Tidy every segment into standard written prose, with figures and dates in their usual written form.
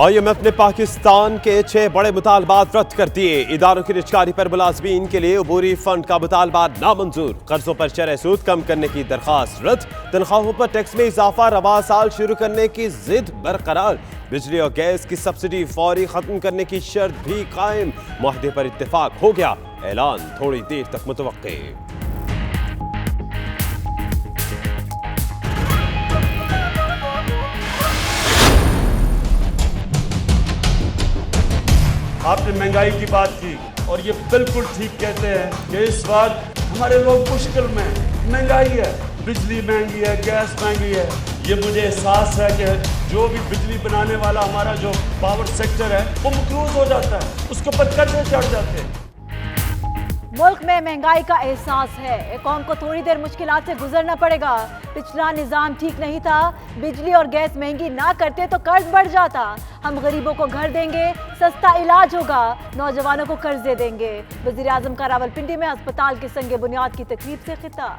IMF ने पाकिस्तान के 6 बड़े मुतालबात रद्द कर दिए। इदारों की निजकारी पर मुलाजमीन के लिए अबूरी फंड का मुतालबा नामंजूर। कर्जों पर शरह सूद कम करने की दरखास्त रद्द। तनख्वाहों पर टैक्स में इजाफा रवा साल शुरू करने की जिद बरकरार। बिजली और गैस की सब्सिडी फौरी खत्म करने की शर्त भी कायम। मुआहदे पर इत्तेफाक हो गया, ऐलान थोड़ी देर तक मुतवक्के। आपने महंगाई की बात की और ये बिल्कुल ठीक कहते हैं कि इस वक्त हमारे लोग मुश्किल में हैं। महंगाई है, बिजली महंगी है, गैस महंगी है। ये मुझे एहसास है कि जो भी बिजली बनाने वाला हमारा जो पावर सेक्टर है वो मकरूज हो जाता है, उसके ऊपर कर्जे चढ़ जाते हैं। मुल्क में महंगाई का एहसास है, कौम को थोड़ी देर मुश्किलात से गुजरना पड़ेगा। पिछला निज़ाम ठीक नहीं था, बिजली और गैस महंगी ना करते तो कर्ज बढ़ जाता। हम गरीबों को घर देंगे, सस्ता इलाज होगा, नौजवानों को कर्जे देंगे। वज़ीर आज़म का रावलपिंडी में अस्पताल के संगे बुनियाद की तकरीब से खिताब।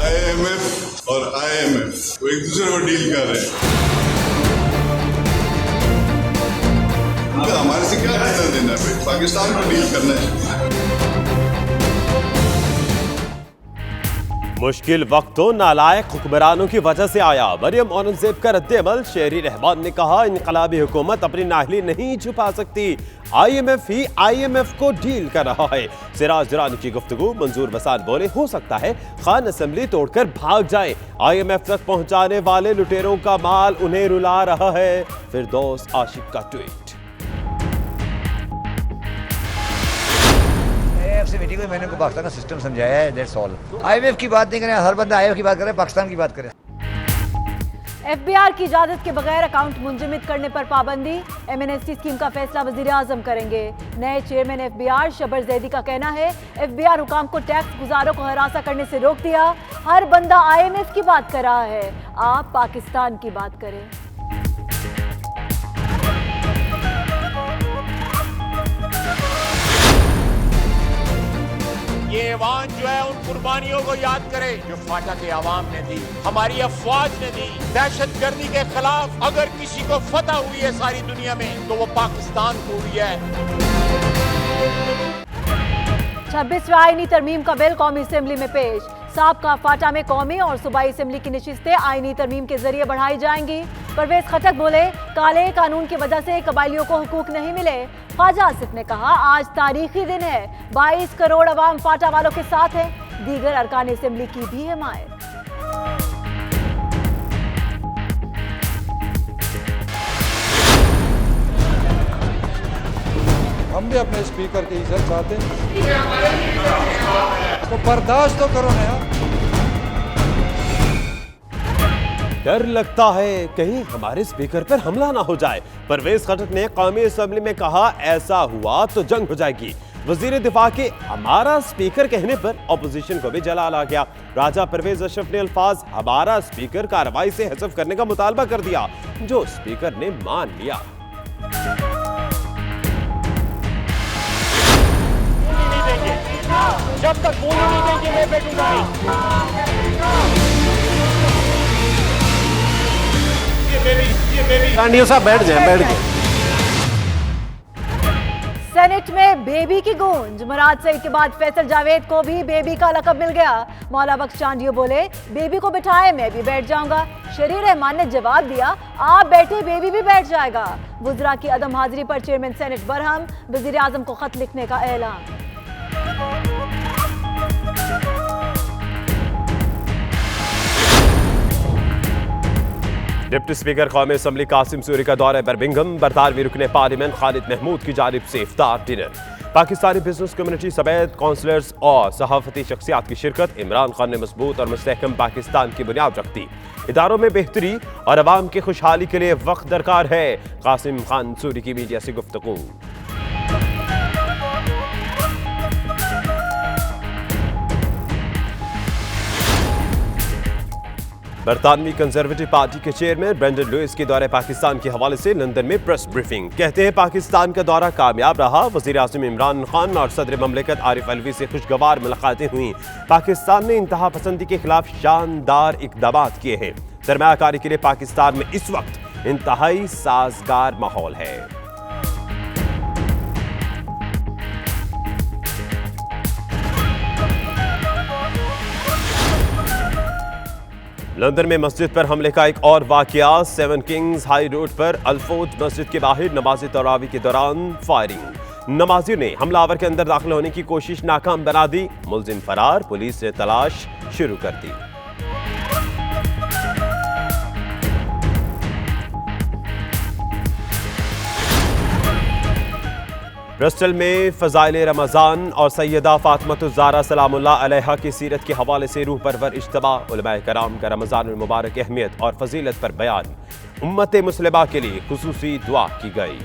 IMF और IMF वो एक दूसरे को डील कर रहे हैं। हमारे से क्या लेना देना है, पाकिस्तान को डील करना है। मुश्किल वक्तों नालायक हुक्मरानों की वजह से आया। मरियम औरंगजेब का रद्द-ए-अमल। शहरी रहमान ने कहा, इनकलाबी हुकूमत अपनी नाअहली नहीं छुपा सकती। IMF ही IMF को डील कर रहा है। सिराज दुरानी की गुफ्तगू। मंजूर बसान बोले, हो सकता है खान असेंबली तोड़कर भाग जाए। IMF तक पहुंचाने वाले लुटेरों का माल उन्हें रुला रहा है। फिरदौस आशिक का ट्वीट। मीटिंग में मैंने पाकिस्तान का सिस्टम समझाया है, दैट्स ऑल। IMF की बात नहीं करें, हर बंदा IMF की बात करे, पाकिस्तान की बात करे। FBR की इजाजत के बगैर अकाउंट मुंजमद करने पर पाबंदी। MNST स्कीम का फैसला वजीर आजम करेंगे। नए चेयरमैन FBR शबर जैदी का कहना है, FBR हुकाम को टैक्स गुजारों को हरासा करने से रोक दिया। हर बंदा IMF की बात कर रहा है, आप पाकिस्तान की बात करें। ये ऐवान जो है उन कुर्बानियों को याद करे जो फाटा के आवाम ने दी, हमारी अफवाज ने दी। दहशतगर्दी के खिलाफ अगर किसी को फतह हुई है सारी दुनिया में तो वो पाकिस्तान को हुई है। 26वां आईनी तरमीम का बिल कौमी असेंबली में पेश। साबका फाटा में कौमी और सूबाई असेंबली की नशिस्तें आईनी तरमीम के जरिए बढ़ाई जाएंगी। परवेज खटक बोले, काले कानून की वजह से कबायलियों को हुकूक नहीं मिले। ख्वाजा आसिफ ने कहा, आज तारीखी दिन है, 22 करोड़ अवाम फाटा वालों के साथ है। दीगर अरकान असेंबली की भी हिमायत। हम भी अपने स्पीकर की इज्जत चाहते हैं, तो बर्दाश्त तो करो ना। डर लगता है कहीं हमारे स्पीकर पर हमला ना हो जाए। परवेज खटक ने कौमी असेंबली में कहा, ऐसा हुआ तो जंग हो जाएगी। वजीर दिफा के हमारा स्पीकर कहने पर अपोजिशन को भी जलाल आ गया। राजा परवेज अशरफ ने अल्फाज हमारा स्पीकर कार्रवाई से हज़फ करने का मुतालबा कर दिया, जो स्पीकर ने मान लिया। जब तक बोलने नहीं देंगे मैं बैठूंगा। कांडियों साहब बैठ जाए, बैठ गए। सेनेट में बेबी की गूंज। मुराद सईद के बाद फैसल जावेद को भी बेबी का लक़ब मिल गया। मौला बख्श चांडियो बोले, बेबी को बिठाए मैं भी बैठ जाऊंगा। शरीर रहमान ने जवाब दिया, आप बैठे बेबी भी बैठ जाएगा। वुज़रा की अदम हाजिरी पर चेयरमैन सेनेट बरहम। वज़ीर आज़म को खत लिखने का ऐलान। डिप्टी स्पीकर कौमी असेंबली कासिम सूरी का दौरा बर्मिंघम। बरतानवी रुकने पार्लियामेंट खालिद महमूद की जानिब से इफ्तार डिनर। पाकिस्तानी बिजनेस कम्युनिटी समेत काउंसलर्स और सहाफती शख्सियात की शिरकत। इमरान खान ने मजबूत और मुस्तहकम पाकिस्तान की बुनियाद रखती। इदारों में बेहतरी और अवाम की खुशहाली के लिए वक्त दरकार है। कासिम खान सूरी की मीडिया से गुफ्तगू। बरतानवी कंजर्वेटिव पार्टी के चेयरमैन ब्रेंडन लुइस के दौरे पाकिस्तान के हवाले से लंदन में प्रेस ब्रीफिंग। कहते हैं पाकिस्तान का दौरा कामयाब रहा। वजीर आज़म इमरान खान और सदर ममलिकत आरिफ अलवी से खुशगवार मुलाकातें हुई। पाकिस्तान ने इंतहा पसंदी के खिलाफ शानदार इक़दाम किए हैं। सरमायाकारी के लिए पाकिस्तान में इस वक्त इंतहाई साजगार माहौल है। लंदन में मस्जिद पर हमले का एक और वाकया। 7 किंग्स हाई रोड पर अल्फोर्ड मस्जिद के बाहर नमाज तरावी के दौरान फायरिंग। नमाजियों ने हमलावर के अंदर दाखिल होने की कोशिश नाकाम बना दी। मुलजिम फरार, पुलिस ने तलाश शुरू कर दी। ब्रिस्टल में फ़ज़ाइल रमज़ान और सैयदा फ़ातिमा सलामुल्लाह अलैहा की सीरत के हवाले से रूह परवर इज्तिमा। उलमाए कराम का रमज़ान मुबारक की अहमियत और फजीलत पर बयान। उम्मत मुस्लिमा के लिए खुसूसी दुआ की गई।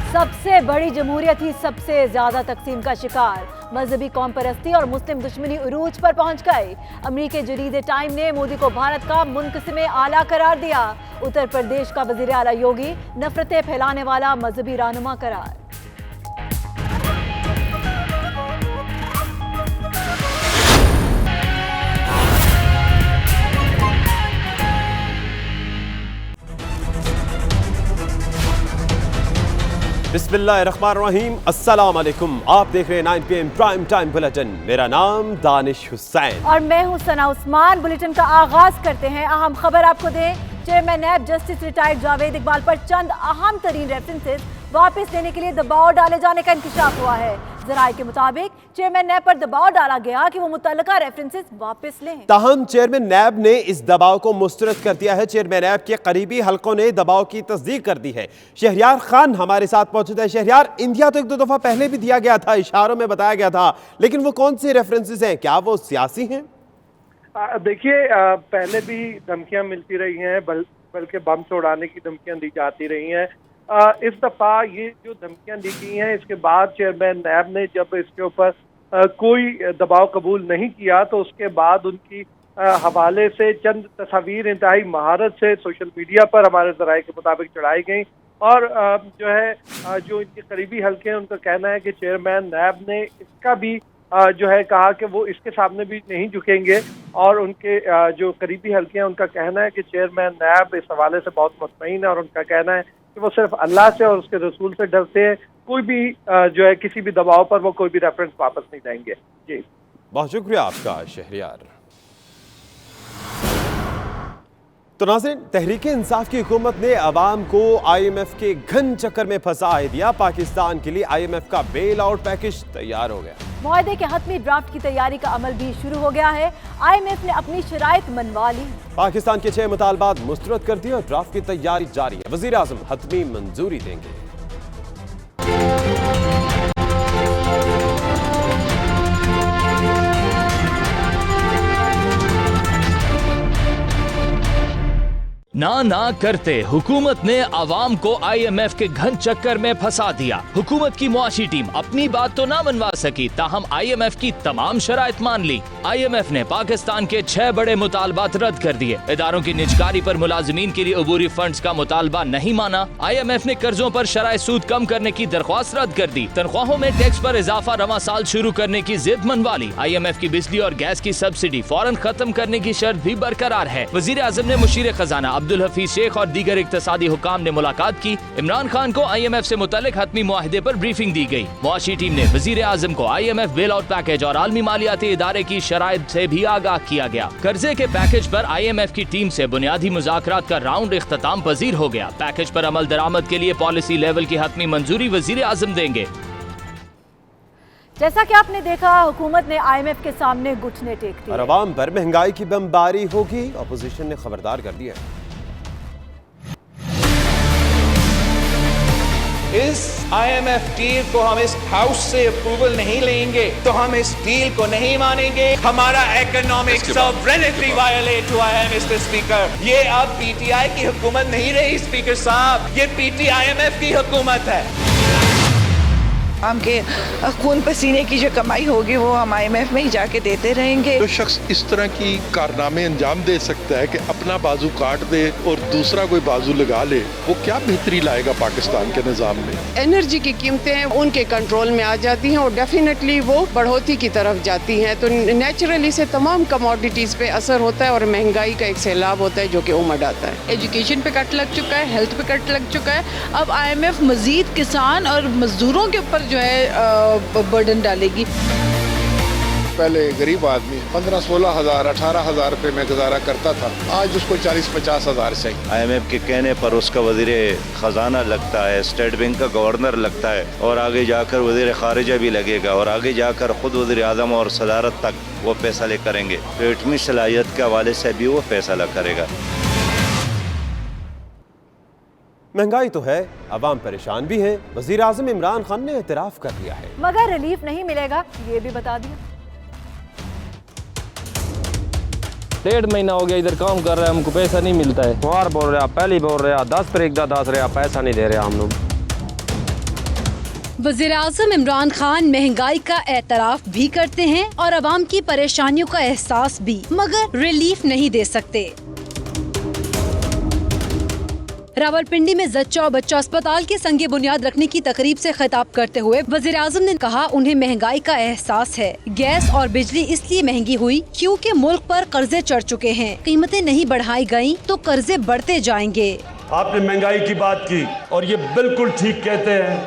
सबसे बड़ी जमहूरियत ही सबसे ज्यादा तकसीम का शिकार। मजहबी कौम परस्ती और मुस्लिम दुश्मनी उरूज पर पहुंच गए। अमरीकी जरीदे टाइम ने मोदी को भारत का मुनक़सिम आला करार दिया। उत्तर प्रदेश का वजीर आला योगी नफरतें फैलाने वाला मजहबी रहनुमा करार। बिस्मिल्लाहिर्रहमानिर्रहीम, अस्सलाम वालेकुम। आप देख रहे हैं 9 PM प्राइम टाइम बुलेटिन। मेरा नाम दानिश हुसैन और मैं हूं सना उस्मान। बुलेटिन का आगाज करते हैं। अहम खबर आपको दें, chairman NAB justice retired Javed Iqbal पर चंद अहम तरीन रेफरेंसेस वापस लेने के लिए दबाव डाले जाने का इंकशाफ हुआ है। जराये के मुताबिक चेयरमैन नैब पर दबाव डाला गया कि वो मुतल्लका रेफरेंसेस वापस लें। ताहम चेयरमैन नैब ने इस दबाव को मुस्तरद कर दिया है। चेयरमैन नैब के करीबी हलकों ने दबाव की तस्दीक कर दी है। शहरियार खान हमारे साथ मौजूद है। शहरियार, इंडिया तो 1-2 दफा पहले भी दिया गया था, इशारों में बताया गया था, लेकिन वो कौन से रेफरेंसेस हैं? क्या वो सियासी हैं? देखिए, पहले भी धमकियां मिलती रही हैं, बल्कि बम से उड़ाने की धमकियां दी जाती रही हैं। इस दफा ये जो धमकियां दी गई हैं, इसके बाद चेयरमैन नैब ने जब इसके ऊपर कोई दबाव कबूल नहीं किया तो उसके बाद उनकी हवाले से चंद तस्वीर इंतहाई महारत से सोशल मीडिया पर हमारे ज़राए के मुताबिक चढ़ाई गई। और जो है जो इनके करीबी हल्के हैं, उनका कहना है कि चेयरमैन नैब ने इसका भी जो है कहा कि वो इसके सामने भी नहीं झुकेंगे। और उनके जो करीबी हल्के हैं, उनका कहना है कि चेयरमैन नैब इस हवाले से बहुत मुतमईन है और उनका कहना है कि वो सिर्फ अल्लाह से और उसके रसूल से डरते हैं। कोई भी जो है किसी भी दबाव पर वो कोई भी रेफरेंस वापस नहीं देंगे। जी, बहुत शुक्रिया आपका शहरियार। तो नाज़रीन, तहरीक इंसाफ की हुकूमत ने अवाम को IMF के घन चक्कर में फंसा दिया। पाकिस्तान के लिए IMF का बेल आउट पैकेज तैयार हो गया। मुआहदे के हतमी ड्राफ्ट की तैयारी का अमल भी शुरू हो गया है। IMF ने अपनी शराइत मनवा ली। पाकिस्तान के 6 मुतालबात मुस्तरद कर दिए और ड्राफ्ट की तैयारी जारी है। वजीर आज़म हतमी मंजूरी देंगे। ना करते हुकूमत ने आवाम को IMF के घन चक्कर में फंसा दिया। हुकूमत की मुआशी टीम अपनी बात तो ना मनवा सकी, ताहम IMF की तमाम शराइत मान ली। IMF ने पाकिस्तान के 6 बड़े मुतालबात रद्द कर दिए। इदारों की निजकारी पर मुलाजिमीन के लिए अबूरी फंड्स का मुतालबा नहीं माना। IMF ने कर्जों पर शराय सूद कम करने की दरख्वास्त रद्द कर दी। तनख्वाहों में टैक्स पर इजाफा रवा साल शुरू करने की जिद मनवा ली। IMF की बिजली और गैस की सब्सिडी फौरन खत्म करने की शर्त भी बरकरार है। वजीर आज़म ने मुशीर खजाना अब्दुल हफीज शेख और दीगर इक्तसादी हुकाम ने मुलाकात की। इमरान खान को IMF से मुतल्लिक हतमी मुआहदे पर ब्रीफिंग दी गई। मुआशी टीम ने वजीर आज़म को IMF बेल आउट पैकेज और आलमी मालियाती इदारे की शराइत से भी आगाह किया गया। कर्जे के पैकेज पर IMF की टीम से बुनियादी मुज़ाकरात का राउंड इख्तिताम पजीर हो गया। पैकेज पर अमल दरामद के लिए पॉलिसी लेवल की हतमी मंजूरी वजीर आज़म देंगे। जैसा कि आपने देखा, हुकूमत ने IMF के सामने घुटने टेक दिए और अवाम पर महंगाई की बमबारी होगी, अपोजिशन ने खबरदार कर दिया। इस IMF डील को हम इस हाउस से अप्रूवल नहीं लेंगे तो हम इस डील को नहीं मानेंगे। हमारा इकोनॉमिक सॉवरेनिटी वायलेट हुआ है मिस्टर स्पीकर। ये अब PTI की हुकूमत नहीं रही स्पीकर साहब, ये IMF की हुकूमत है। आम के खून पसीने की जो कमाई होगी वो हम IMF में ही जाके देते रहेंगे। तो शख्स इस तरह की कारनामे अंजाम दे सकता है कि अपना बाजू काट दे और दूसरा कोई बाजू लगा ले, वो क्या बेहतरी लाएगा पाकिस्तान के निज़ाम में? एनर्जी की कीमतें उनके कंट्रोल में आ जाती हैं और डेफिनेटली वो बढ़ोतरी की तरफ जाती हैं, तो नेचुरली से तमाम कमोडिटीज़ पे असर होता है और महंगाई का एक सैलाब होता है जो कि उमड़ आता है। एजुकेशन पे कट लग चुका है, हेल्थ पे कट लग चुका है, अब IMF मजीद किसान और मजदूरों के ऊपर जो है बर्डन डालेगी। पहले गरीब आदमी 15-16 हज़ार 18 हज़ार रुपए में गुजारा करता था, आज उसको 40-50 हज़ार चाहिए। IMF के कहने पर उसका वजीर खजाना लगता है, स्टेट बैंक का गवर्नर लगता है और आगे जाकर वजीर खारिजा भी लगेगा और आगे जाकर खुद वजीर आज़म और सदारत तक वो फैसले करेंगे। तो इतनी सलाहियत के हवाले से भी वो फैसला करेगा। महंगाई तो है, अवाम परेशान भी है। वजीर आज़म इमरान खान ने एतराफ़ कर लिया है, मगर रिलीफ नहीं मिलेगा ये भी बता दिया। 1.5 महीना हो गया इधर काम कर रहे हैं, हमको पैसा नहीं मिलता है। बार बोल रहा, पहली बोल रहा, 10 तारीख का 10 रहा, पैसा नहीं दे रहे हम लोग। वज़ीर आज़म इमरान खान महंगाई का एतराफ़ भी करते हैं और अवाम की परेशानियों का एहसास भी, मगर रिलीफ नहीं दे सकते। रावलपिंडी में जच्चा और बच्चा अस्पताल के संगे बुनियाद रखने की तकरीब से खिताब करते हुए वज़ीर आज़म ने कहा उन्हें महंगाई का एहसास है। गैस और बिजली इसलिए महंगी हुई क्योंकि मुल्क पर कर्जे चढ़ चुके हैं, कीमतें नहीं बढ़ाई गयी तो कर्जे बढ़ते जाएंगे। आपने महंगाई की बात की और ये बिल्कुल ठीक कहते हैं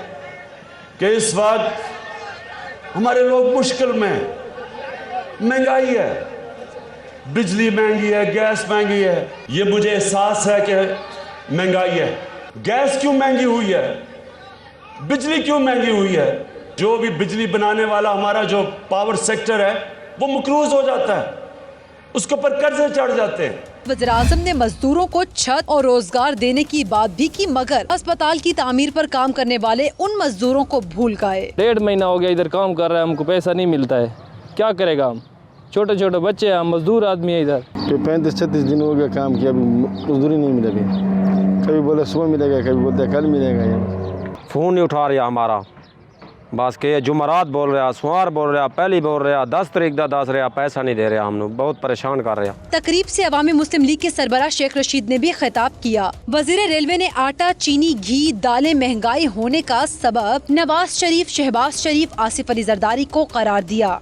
कि इस वक्त हमारे लोग मुश्किल में, महंगाई है, बिजली महंगी है, गैस महंगी है। ये मुझे एहसास है कि महंगाई है। गैस क्यों महंगी हुई है, बिजली क्यों महंगी हुई है? जो भी बिजली बनाने वाला हमारा जो पावर सेक्टर है वो मकरूज हो जाता है, उसके ऊपर कर्जे चढ़ जाते हैं। वज़ीर आज़म ने मजदूरों को छत और रोजगार देने की बात भी की, मगर अस्पताल की तामीर पर काम करने वाले उन मजदूरों को भूल गए। 1.5 महीना हो गया इधर काम कर रहे हैं, हमको पैसा नहीं मिलता है, क्या करेगा हम? छोटे छोटे बच्चे हैं, हम मजदूर आदमी है इधर। 35-36 दिन हो गया काम किया, अभी मजदूरी नहीं मिला। कभी बोले सुबह मिलेगा, कभी बोलते कल मिलेगा। फ़ोन नहीं उठा रहा हमारा, बस के जुमरात बोल रहा, सोमवार बोल रहा, पहली बोल रहा, 10 तारीख का 10 रहा, पैसा नहीं दे रहा, हम लोग बहुत परेशान कर रहे हैं। तकरीब से अवामी मुस्लिम लीग के सरबराह शेख रशीद ने भी खिताब किया। वजीर रेलवे ने आटा, चीनी, घी, दालें महंगाई होने का सबब नवाज शरीफ, शहबाज शरीफ, आसिफ अली जरदारी को करार दिया।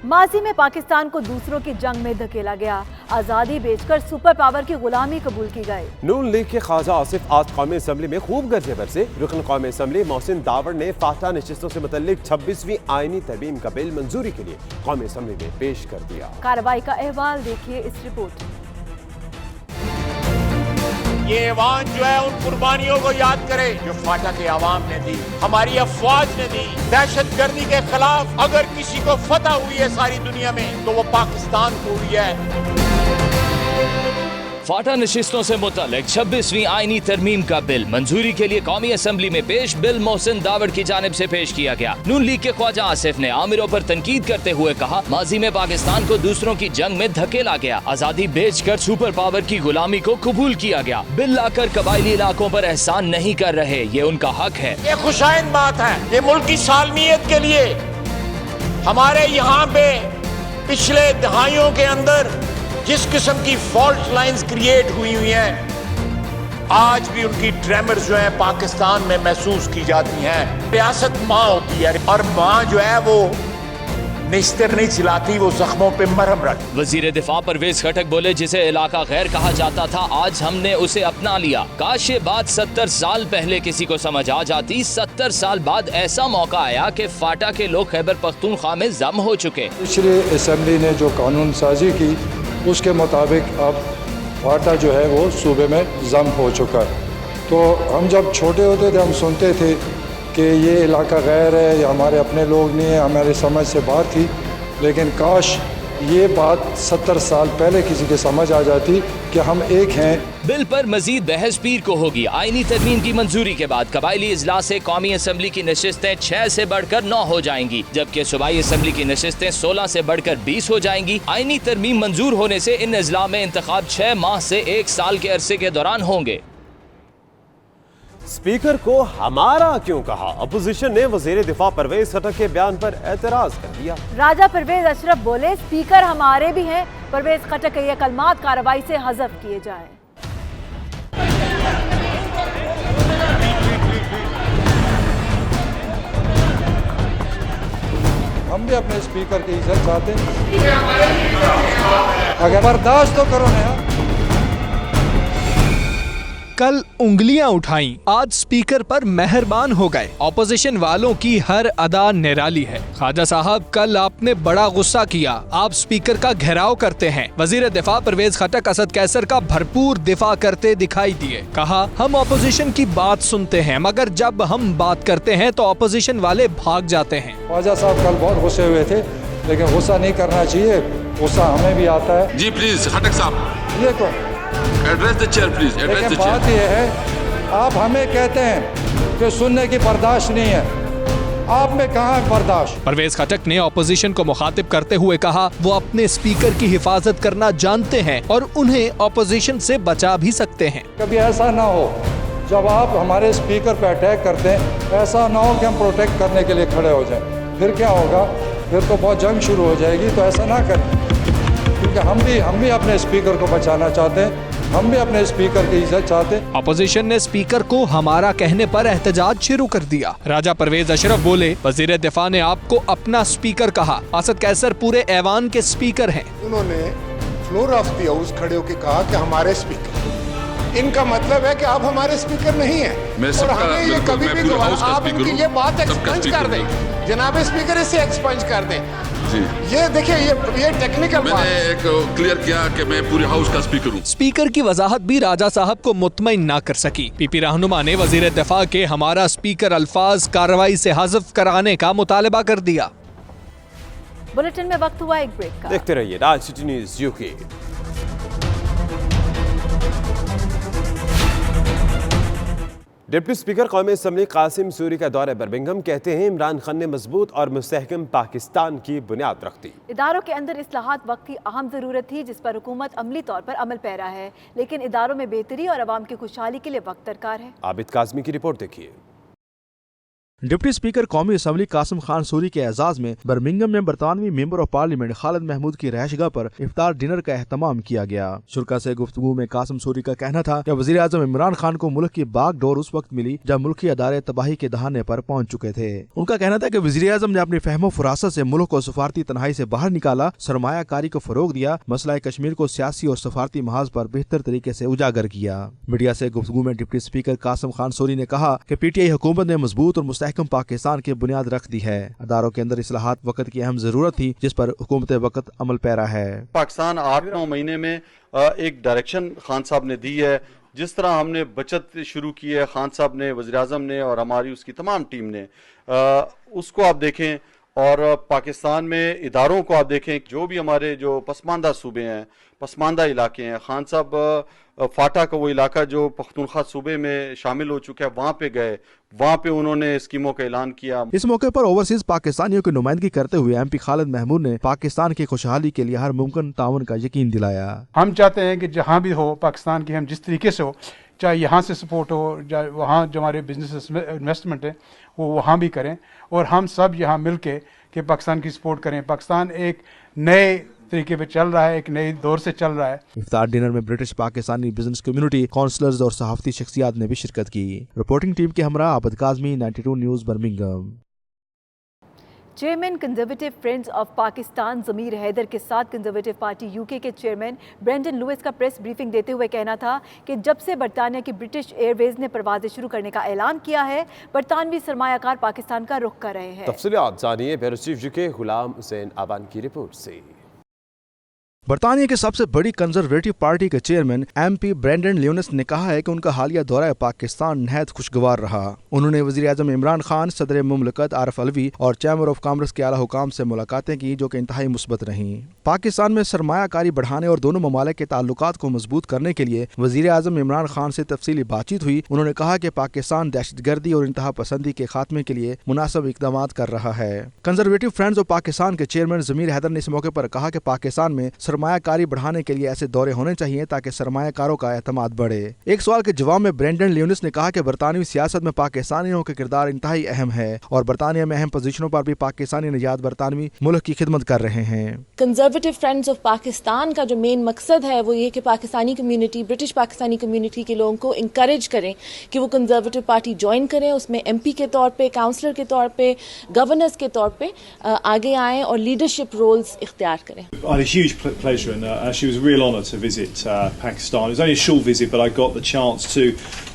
माजी में पाकिस्तान को दूसरों की जंग में धकेला गया, आज़ादी बेचकर सुपर पावर की गुलामी कबूल की गई। नून लीग के ख्वाजा आसिफ आज कौमी असम्बली में खूब गरजे बरसे। रुकन कौमी असम्बली मोहसिन दावर ने फाटा नशिस्तों से मुतल्लिक 26वीं आईनी तरमीम का बिल मंजूरी के लिए कौमी असम्बली में पेश कर दिया। कार्रवाई का अहवाल देखिए इस रिपोर्ट। ये ऐवान जो है उन कुर्बानियों को याद करे जो फाटा के आवाम ने दी, हमारी अफवाज ने दी। दहशतगर्दी के खिलाफ अगर किसी को फतह हुई है सारी दुनिया में तो वो पाकिस्तान को हुई है। फाटा नशिस्तों से मुतालिक 26वीं आईनी तरमीम का बिल मंजूरी के लिए कौमी असम्बली में पेश। बिल मोहसिन दावर की जानिब से पेश किया गया। नून लीग के ख्वाजा आसिफ ने आमिरों पर तनकीद करते हुए कहा, माजी में पाकिस्तान को दूसरों की जंग में धकेला गया, आजादी बेचकर सुपर पावर की गुलामी को कबूल किया गया। बिल लाकर कबायली इलाकों पर एहसान नहीं कर रहे, ये उनका हक है। ये खुशाइंद बात है। ये मुल्क की सालमियत के लिए हमारे यहाँ पे पिछले दहाइयों के अंदर जिस किस्म की फॉल्ट लाइंस क्रिएट हुई हैं, आज भी उनकी ट्रेमर्स जो है पाकिस्तान में महसूस की जाती हैं। रियासत माँ होती है और माँ जो है वो निस्तर नहीं चिल्लाती, वो जख्मों पे मरहम रखती। वजीर दिफा परवेज खटक बोले, जिसे इलाका गैर कहा जाता था आज हमने उसे अपना लिया। काश ये बात 70 साल पहले किसी को समझ आ जाती। 70 साल बाद ऐसा मौका आया कि फाटा के लोग खैबर पख्तूनख्वा में जम हो चुके। पिछले असम्बली ने जो कानून साजी की उसके मुताबिक अब फाटा जो है वो सूबे में जम हो चुका है। तो हम जब छोटे होते थे हम सुनते थे कि ये इलाका गैर है या हमारे अपने लोग नहीं है, हमारी समझ से बात थी। लेकिन काश ये बात 70 साल पहले किसी के समझ आ जाती कि हम एक हैं। बिल पर मजीद बहस पीर को होगी। आईनी तरमीम की मंजूरी के बाद कबायली इजलास से कौमी असम्बली की नशिस्तें 6 से बढ़कर 9 हो जाएंगी, जबकि सूबाई असम्बली की नशिस्तें 16 से बढ़कर 20 हो जाएंगी। आईनी तरमीम मंजूर होने से इन अजला में इंतखाब 6 माह से 1 साल के अरसे के दौरान होंगे। स्पीकर को हमारा क्यों कहा? अपोजिशन ने वजीर दिफा परवेज खटक के बयान पर एतराज कर दिया। राजा परवेज अशरफ बोले, स्पीकर हमारे भी हैं। परवेज खटक के ये कलमात कार्रवाई से हज़फ किए जाएं। हम भी अपने स्पीकर की इज्जत चाहते हैं। अगर बर्दाश्त तो करो ना। कल उंगलियां उठाई, आज स्पीकर पर मेहरबान हो गए। ऑपोजिशन वालों की हर अदा निराली है। ख्वाजा साहब, कल आपने बड़ा गुस्सा किया, आप स्पीकर का घेराव करते हैं। वजीर दिफा परवेज खटक असद कैसर का भरपूर दिफा करते दिखाई दिए। कहा, हम ऑपोजिशन की बात सुनते हैं, मगर जब हम बात करते हैं तो ऑपोजिशन वाले भाग जाते हैं। ख्वाजा साहब कल बहुत गुस्से हुए थे, लेकिन गुस्सा नहीं करना चाहिए, गुस्सा हमें भी आता है। जी प्लीज खटक साहब, ये को address the chair please, address the बात चेयर। ये है, आप हमें कहते हैं कि सुनने की बर्दाश्त नहीं है, आप में कहाँ है बर्दाश्त? परवेज खटक ने ऑपोजिशन को मुखातिब करते हुए कहा, वो अपने स्पीकर की हिफाजत करना जानते हैं और उन्हें ऑपोजिशन से बचा भी सकते हैं। कभी ऐसा ना हो जब आप हमारे स्पीकर पर अटैक करते हैं, ऐसा ना हो कि हम प्रोटेक्ट करने के लिए खड़े हो जाएं। फिर क्या होगा? फिर तो बहुत जंग शुरू हो जाएगी। तो ऐसा ना करें, क्योंकि हम भी अपने स्पीकर को बचाना चाहते हैं, हम भी अपने स्पीकर की इज्जत चाहते हैं। ऑपोजिशन ने स्पीकर को हमारा कहने पर एहतजाज शुरू कर दिया। राजा परवेज अशरफ बोले, वजीर दिफा ने आपको अपना स्पीकर कहा, असद कैसर पूरे ऐवान के स्पीकर हैं। उन्होंने फ्लोर ऑफ द हाउस खड़े होकर कहा कि हमारे स्पीकर, इनका मतलब है कि आप हमारे स्पीकर नहीं हैं। और हमें ये कभी भी आप इनकी ये बात एक्सपंज कर दें, जनाब स्पीकर, इसे एक्सपंज कर दें। जी। ये देखिए, ये टेक्निकल मैंने एक क्लियर किया कि मैं पूरे हाउस का स्पीकर हूँ। स्पीकर की वजाहत भी राजा साहब को मुतमईन ना कर सकी। पीपी रहनुमा ने वजीर दिफा के हमारा स्पीकर अल्फाज कार्रवाई से हज़फ कराने का मुतालबा कर दिया। बुलेटिन में वक्त हुआ एक ब्रेक का। देखते रहिए Raj city news UK. Deputy speaker कौमी असम्बली कासिम सूरी का दौरे बर्मिंघम, कहते हैं इमरान खान ने मजबूत और मुस्तहकम पाकिस्तान की बुनियाद रख दी। इदारों के अंदर इस्लाहात वक्त की अहम ज़रूरत थी, जिस पर हुकूमत अमली तौर पर अमल पैरा है, लेकिन इदारों में बेहतरी और अवाम की खुशहाली के लिए वक्त दरकार है। आबिद काज़मी की रिपोर्ट देखिए। डिप्टी स्पीकर कौमी असम्बली कासिम खान सूरी के एजाज में बर्मिंघम में बरतानवी member of parliament Khalid Mahmood की रहशगाह पर इफ्तार डिनर का एहतमाम किया गया। शुरा से गुफ्तगू में कासिम सूरी का कहना था कि वज़ीर आज़म इमरान खान को मुल्क की बागडोर उस वक्त मिली जब मुल्की अदारे तबाही के दहाने पर पहुंच चुके थे। उनका कहना था कि वज़ीर आज़म ने अपनी फहमो फरासत से मुल्क को सफारती तन्हाई से बाहर निकाला, सरमायाकारी को फरोग दिया, मसला कश्मीर को सियासी और सफारती महाज पर बेहतर तरीके से उजागर किया। मीडिया से गुफ्तगू में डिप्टी स्पीकर कासिम खान सूरी ने कहा कि PTI हुकूमत ने मजबूत और मुस्तहकम पाकिस्तान की बुनियाद रख दी है। अदारों के अंदर इस्लाहात वक्त की अहम जरूरत थी, जिस पर हुकूमत वक्त अमल पैरा है। पाकिस्तान 8-9 महीने में एक डायरेक्शन खान साहब ने दी है। जिस तरह हमने बचत शुरू की है, खान साहब ने, वज़ीर आज़म ने और हमारी उसकी तमाम टीम ने, उसको आप देखें। और पाकिस्तान में इदारों को आप देखें, जो भी हमारे जो पसमानदा सूबे हैं, पसमानदा इलाके हैं, खान साहब फाटा का वो इलाका जो पख्तूनख्वा सूबे में शामिल हो चुका है, वहाँ पे गए, वहाँ पे उन्होंने स्कीमों का ऐलान किया। इस मौके पर ओवरसीज पाकिस्तानियों की नुमाइंदगी करते हुए MP खालिद महमूद ने पाकिस्तान की खुशहाली के लिए हर मुमकिन ताउन का यकीन दिलाया। हम चाहते हैं कि जहाँ भी हो पाकिस्तान की, हम जिस तरीके से हो, चाहे यहाँ से सपोर्ट हो, चाहे वहाँ जो हमारे बिजनेस इन्वेस्टमेंट है वो वहाँ भी करें, और हम सब यहाँ मिल के पाकिस्तान की सपोर्ट करें। पाकिस्तान एक नए तरीके पे चल रहा है, एक नए दौर से चल रहा है। इफ्तार डिनर में British Pakistani business community, councillors और सहाफती शख्सियात ने भी शिरकत की। रिपोर्टिंग टीम के हमरा Abid Kazmi, 92 news Birmingham. Chairman conservative friends of Pakistan Zameer Haider के साथ कंजर्वेटिव पार्टी UK के चेयरमैन ब्रेंडन लुइस का प्रेस ब्रीफिंग देते हुए कहना था कि जब से बरतानिया की ब्रिटिश एयरवेज ने परवाजें शुरू करने का ऐलान किया है, बरतानवी सरमायाकार पाकिस्तान का रुख कर रहे हैं। तफसीलात जानिए bureau chief UK Ghulam Hussain आबान की रिपोर्ट से। बरतानिया की सबसे बड़ी कंजर्वेटिव पार्टी के चेयरमैन MP ब्रेंडन लियोनस ने कहा है कि उनका हालिया दौरा पाकिस्तान नहायत खुशगवार रहा। उन्होंने वज़ीर-ए-आज़म इमरान खान, सदर मुमलकत आरिफ अलवी और चैम्बर ऑफ कॉमर्स के आला हुकाम से मुलाकातें की, जो कि इंतहाई मुस्बत रहीं। पाकिस्तान में सरमायाकारी बढ़ाने और दोनों ममालिक के ताल्लुकात को मजबूत करने के लिए वज़ीर-ए-आज़म इमरान खान से तफसीली बातचीत हुई। उन्होंने कहा कि पाकिस्तान दहशतगर्दी और इंतहा पसंदी के खात्मे के लिए मुनासिब इक़दाम कर रहा है। कंजर्वेटिव फ्रेंड्स ऑफ पाकिस्तान के चेयरमैन ज़मीर हैदर ने इस मौके पर कहा कि पाकिस्तान में सरमायाकारी बढ़ाने के लिए ऐसे दौरे होने चाहिए ताकि सरमायाकारों का एतमाद बढ़े। एक सवाल के जवाब में ब्रेंडन लियोनस ने कहा कि बरतानवी सियासत में पाकिस्तानियों के किरदार इंतहाई अहम है और बरतानिया में अहम पोजीशनों पर भी पाकिस्तानी निजात बरतानवी मुल्क की खिदमत कर रहे हैं। कंजर्वेटिव फ्रेंड्स ऑफ पाकिस्तान का जो मेन मकसद है वो ये कि Pakistani community, British Pakistani community के लोगों को इंकरेज करें कि वो कंजर्वेटिव पार्टी ज्वाइन करें, उसमें MP के तौर पे, काउंसलर के तौर पे, गवर्नर्स के तौर पे आगे आएं और लीडरशिप रोल्स इख्तियार करें। I had a huge pleasure and actually it was a real honour to visit Pakistan. It was only a short visit, but I got the chance to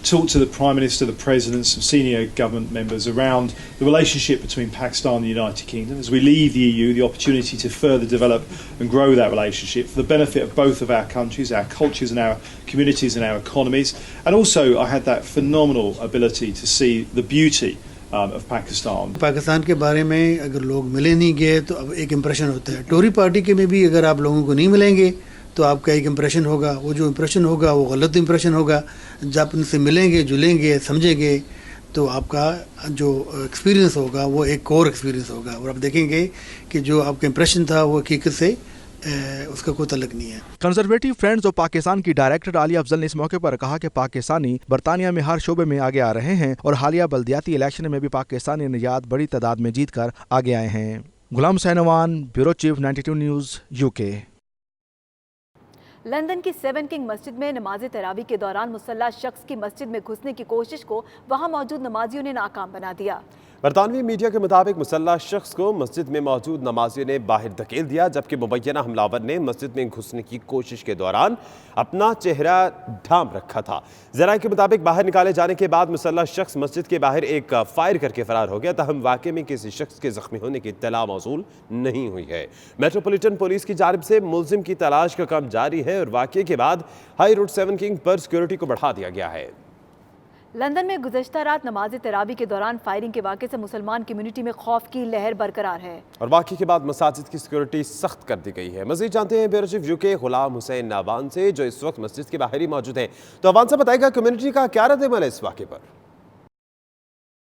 talk to the Prime Minister, the President, some senior government members around the relationship between Pakistan and the United Kingdom. As we leave the EU, the opportunity to further develop and grow that relationship for the benefit of both of our countries, our cultures and our communities and our economies. And also I had that phenomenal ability to see the beauty of Pakistan. Pakistan के बारे में अगर लोग मिले नहीं गए तो अब एक इम्प्रेशन होता है। टोरी पार्टी के में भी अगर आप लोगों को नहीं मिलेंगे तो आपका एक इम्प्रेशन होगा, वो जो इम्प्रेशन होगा वो गलत इम्प्रेशन होगा। जब उनसे मिलेंगे, जुलेंगे, समझेंगे तो आपका जो एक्सपीरियंस होगा वो एक कोर एक्सपीरियंस होगा और आप देखेंगे कि जो आपका इम्प्रेशन था वो हकीकत से उसका कोई तल्लुक नहीं है। कंजर्वेटिव फ्रेंड्स ऑफ पाकिस्तान की डायरेक्टर आलिया अफजल ने इस मौके पर कहा कि पाकिस्तानी बरतानिया में हर शोबे में आगे आ रहे हैं और हालिया बल्दियाती इलेक्शन में भी पाकिस्तानी निजात बड़ी तादाद में जीत कर आगे आए हैं। Ghulam Hussain Awan, bureau chief 92 news, UK। London की 7 किंग मस्जिद में नमाज तरावी के दौरान मुसल्ला शख्स की मस्जिद में घुसने की कोशिश को वहां मौजूद नमाजियों ने नाकाम बना दिया। बरतानवी मीडिया के मुताबिक मुसल्ला शख्स को मस्जिद में मौजूद नमाजियों ने बाहर धकेल दिया, जबकि मुबैना हमलावर ने मस्जिद में घुसने की कोशिश के दौरान अपना चेहरा ढांप रखा था। ज़राए के मुताबिक बाहर निकाले जाने के बाद मुसल्ला शख्स मस्जिद के बाहर एक फायर करके फरार हो गया। तहम वाक़े में किसी शख्स के जख्मी होने की इत्तला मौसूल नहीं हुई है। मेट्रोपॉलिटन पुलिस की जानिब से मुलजिम की तलाश का काम जारी है और वाक़े के बाद हाई रोड 7 किंग पर सिक्योरिटी को बढ़ा दिया गया है। लंदन में गुज़श्ता रात नमाज तरावी के दौरान फायरिंग के वाक़े से मुसलमान कम्युनिटी में खौफ की लहर बरकरार है और वाक़े के बाद मसाजिद की सिक्योरिटी सख्त कर दी गई है। मज़ीद जानते हैं ब्यूरो चीफ UK गुलाम हुसैन अवान से, जो इस वक्त मस्जिद के बाहर ही मौजूद हैं। तो अवान से बताएगा कम्युनिटी का क्या रद्द-ए-अमल है इस वाक़े पर?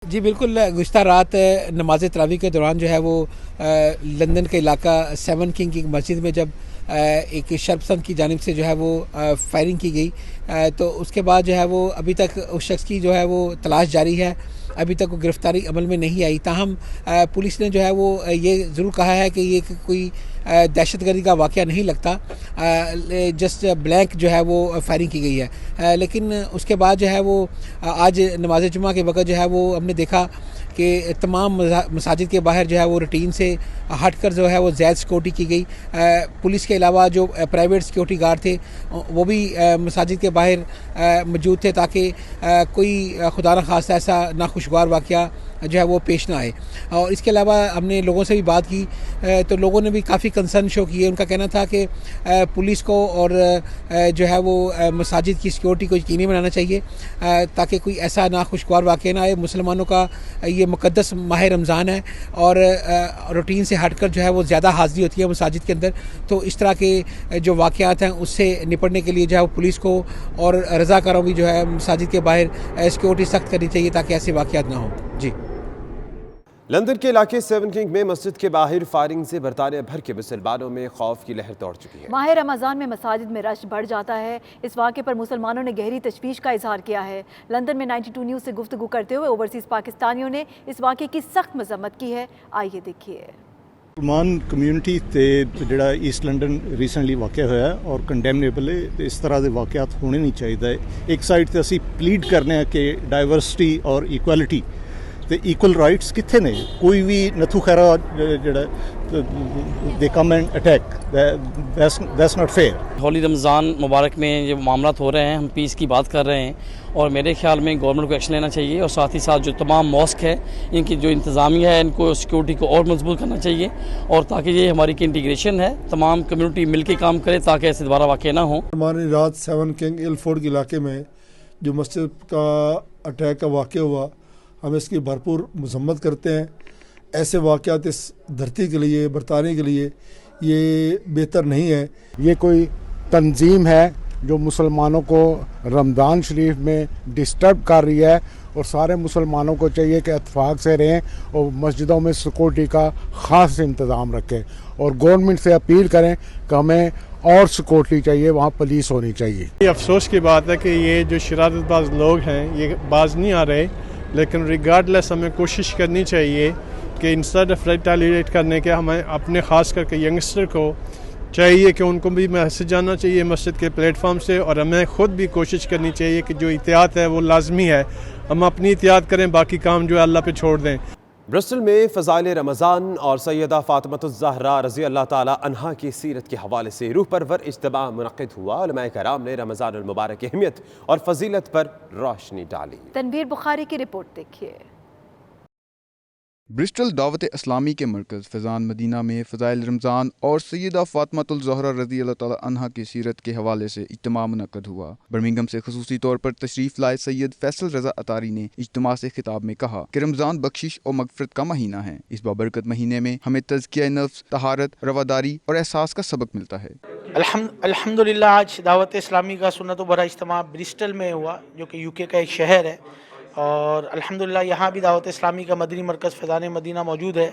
जी बिल्कुल, गुज़श्ता रात नमाज तरावी के दौरान जो है वो लंदन का इलाका 7 किंग की मस्जिद में जब एक शर्पसंद की जानिब से जो है वो फायरिंग की गई, तो उसके बाद जो है वो अभी तक उस शख्स की जो है वो तलाश जारी है। अभी तक वो गिरफ्तारी अमल में नहीं आई। ताहम पुलिस ने जो है वो ये ज़रूर कहा है कि ये कोई दहशतगर्दी का वाक़या नहीं लगता, जस्ट ब्लैंक जो है वो फायरिंग की गई है। लेकिन उसके बाद जो है वो आज नमाज जुमा के वक़्त जो है वो हमने देखा कि तमाम मसाजिद के बाहर जो है वो रूटीन से हटकर जो है वो ज़्यादा सिक्योरिटी की गई। पुलिस के अलावा जो प्राइवेट सिक्योरिटी गार्ड थे वो भी मसाजिद के बाहर मौजूद थे ताकि कोई खुदा न खास्ता ऐसा नाखुशगवार वाक़या जो है वो पेश ना आए। और इसके अलावा हमने लोगों से भी बात की तो लोगों ने भी काफ़ी कंसर्न शो किए। उनका कहना था कि पुलिस को और जो है वो मसाजिद की सिक्योरिटी को यकीनी बनाना चाहिए ताकि कोई ऐसा नाखुशगवार वाक़या ना आए। मुसलमानों का ये मुक़द्दस माह रमज़ान है और रूटीन से हटकर जो है वो ज़्यादा हाज़िरी होती है मसाजिद के अंदर, तो इस तरह के जो वाक़यात हैं उससे निपटने के लिए जो है वो पुलिस को और रज़ाकारों की जो है मसाजिद के बाहर सिक्योरिटी सख्त करनी चाहिए ताकि ऐसे वाक़यात ना हो। जी, लंदन के इलाके 7 किंग में मस्जिद के बाहर फायरिंग से बरतानिया भर के मुसलमानों में खौफ की लहर दौड़ चुकी है। माह रमज़ान में मसाजिद में रश बढ़ जाता है। इस वाक़े पर मुसलमानों ने गहरी तशवीश का इजहार किया है। लंदन में 92 न्यूज़ से गुफ्तगू करते हुए ओवरसीज़ पाकिस्तानियों ने इस वाक़े की सख्त मजम्मत की है। आइए देखिए। मुसलमान कम्यूनिटी ते जिहड़ा ईस्ट लंडन रीसेंटली वाक़या होया और कंडेमनेबल है। इस तरह के वाक़यात होने नहीं चाहिए। एक साइड ते असी प्लीड करने कि डाइवर्सिटी और इक्वलिटी ਤੇ ਇਕੁਅਲ ਰਾਈਟਸ ਕਿੱਥੇ ਨੇ? ਕੋਈ ਵੀ ਨਥੂ ਖੈਰਾ ਜਿਹੜਾ ਦੇ come and attack, that's not fair. Holy Ramzan मुबारक में जो मामला हो रहे हैं, हम पीस की बात कर रहे हैं और मेरे ख्याल में गवर्नमेंट को एक्शन लेना चाहिए और साथ ही साथ जो तमाम मॉस्क है इनकी जो इंतज़ामिया है इनको सिक्योरिटी को और मजबूत करना चाहिए और ताकि ये हमारी की इंटीग्रेशन है, तमाम कम्युनिटी मिल के काम करे ताकि ऐसे दोबारा वाक़या ना हो। हमारी रात 7 किंग इलफोर्ड के इलाके में जो मस्जिद का अटैक का वाक़या हुआ, हम इसकी भरपूर मजम्मत करते हैं। ऐसे वाक़यात इस धरती के लिए, बरताने के लिए ये बेहतर नहीं है। ये कोई तंजीम है जो मुसलमानों को रमज़ान शरीफ में डिस्टर्ब कर रही है और सारे मुसलमानों को चाहिए कि इत्तेफाक से रहें और मस्जिदों में सिक्योरिटी का ख़ास इंतज़ाम रखें और गवर्नमेंट से अपील करें कि हमें और सिक्योरिटी चाहिए, वहाँ पुलिस होनी चाहिए। ये अफसोस की बात है कि ये जो शरारतबाज लोग हैं ये बाज नहीं आ रहे, लेकिन रिगार्डलेस हमें कोशिश करनी चाहिए कि इंस्टेड ऑफ रिटेलिएट करने के हमें अपने ख़ास करके यंगस्टर को चाहिए कि उनको भी मैसेज जाना चाहिए मस्जिद के प्लेटफॉर्म से और हमें ख़ुद भी कोशिश करनी चाहिए कि जो एहतियात है वो लाजमी है, हम अपनी एहतियात करें, बाकी काम जो है अल्लाह पे छोड़ दें। ब्रिस्टल में फ़ज़ाइल रमज़ान और सैयदा फ़ातिमतुज़ ज़हरा रज़ी अल्लाह ताला अन्हा की सीरत के हवाले से रूह परवर इज्तिमा मुनक़्क़िद हुआ। उलमाए कराम ने रमज़ानुल मुबारक की अहमियत और फजीलत पर रोशनी डाली। तनवीर बुखारी की रिपोर्ट देखिए। ब्रिस्टल दावत इस्लामी के मरकज़ फैज़ान मदीना में फ़ज़ाइल रमज़ान और सैयदा फ़ातिमतुल ज़हरा रज़ी अल्लाह ताला अन्हा की सीरत के हवाले से इज्तिमा मुनक़्क़िद हुआ। बर्मिंघम से ख़ुसूसी तौर पर तशरीफ़ लाए सैयद फैसल रज़ा अतारी ने इज्तिमा से खिताब में कहा कि रमज़ान बख्शिश और मग़फ़िरत का महीना है। इस बाबरकत महीने में हमें तज़किया नफ्स, तहारत, रवादारी और एहसास का सबक मिलता है। अल्हम्दुलिल्लाह आज दावत इस्लामी का सुन्नत भरा इज्तिमा ब्रिस्टल में हुआ जो कि यूके का एक शहर है और अल्हम्दुलिल्लाह यहाँ भी दावत इस्लामी का मदनी मरकज़ फैज़ान मदीना मौजूद है।